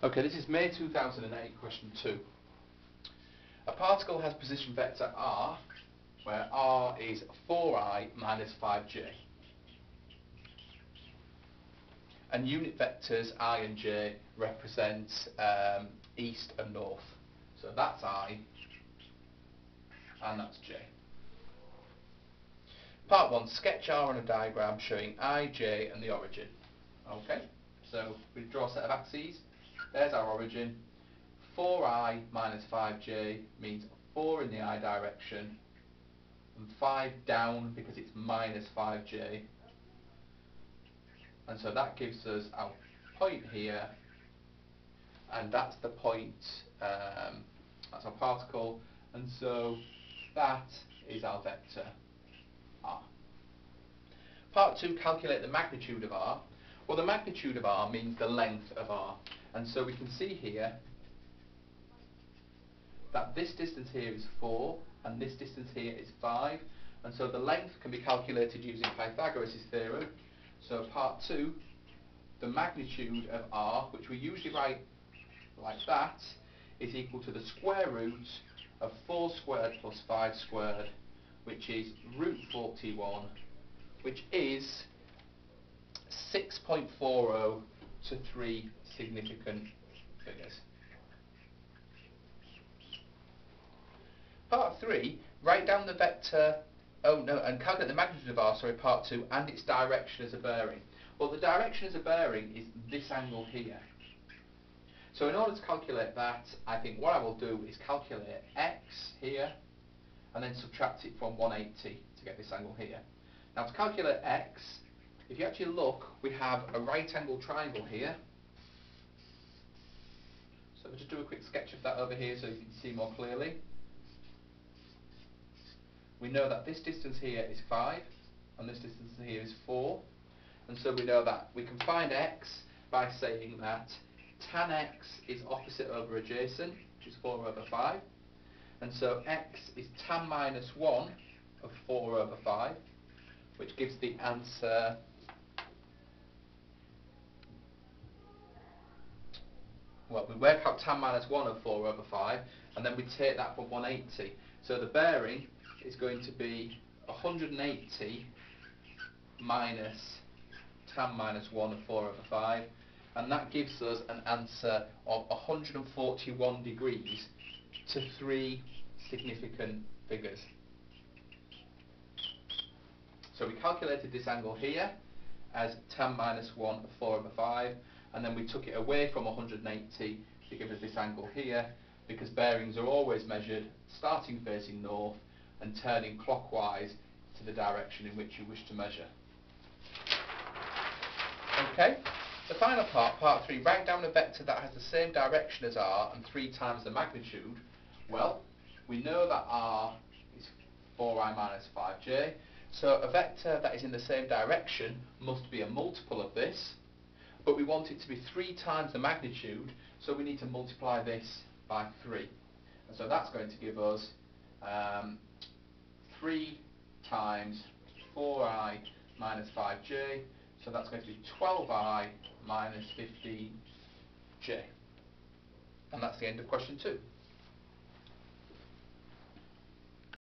Okay, this is May 2008, question 2. A particle has position vector r, where r is 4i minus 5j. And unit vectors I and j represent east and north. So that's I, and that's j. Part 1, sketch r on a diagram showing I, j and the origin. Okay, so we draw a set of axes. There's our origin. 4i minus 5j means 4 in the I direction and 5 down because it's minus 5j. And so that gives us our point here, and that's the point, that's our particle, and so that is our vector r. Part 2, calculate the magnitude of r. Well, the magnitude of r means the length of r, and so we can see here that this distance here is 4 and this distance here is 5, and so the length can be calculated using Pythagoras' theorem. So part 2, the magnitude of r, which we usually write like that, is equal to the square root of 4 squared plus 5 squared, which is root 41, which is 6.40 to 3 significant figures. Part 3, write down the vector, and calculate the magnitude of r, part 2, and its direction as a bearing. Well, the direction as a bearing is this angle here. So in order to calculate that, I think what I will do is calculate x here, and then subtract it from 180 to get this angle here. Now to calculate x, if you actually look, we have a right angle triangle here. So we'll just do a quick sketch of that over here so you can see more clearly. We know that this distance here is 5 and this distance here is 4, and so we know that we can find x by saying that tan x is opposite over adjacent, which is 4 over 5, and so x is tan minus 1 of 4 over 5, which gives the answer well, we work out tan minus 1 of 4 over 5, and then we take that from 180. So the bearing is going to be 180 minus tan minus 1 of 4 over 5, and that gives us an answer of 141 degrees to 3 significant figures. So we calculated this angle here as tan minus 1 of 4 over 5, and then we took it away from 180 to give us this angle here, because bearings are always measured starting facing north and turning clockwise to the direction in which you wish to measure. Okay, the final part, part 3, write down a vector that has the same direction as r and 3 times the magnitude. Well, we know that r is 4i minus 5j, so a vector that is in the same direction must be a multiple of this, but we want it to be 3 times the magnitude, so we need to multiply this by 3. And so that's going to give us 3 times 4i minus 5j, so that's going to be 12i minus 15j. And that's the end of question 2.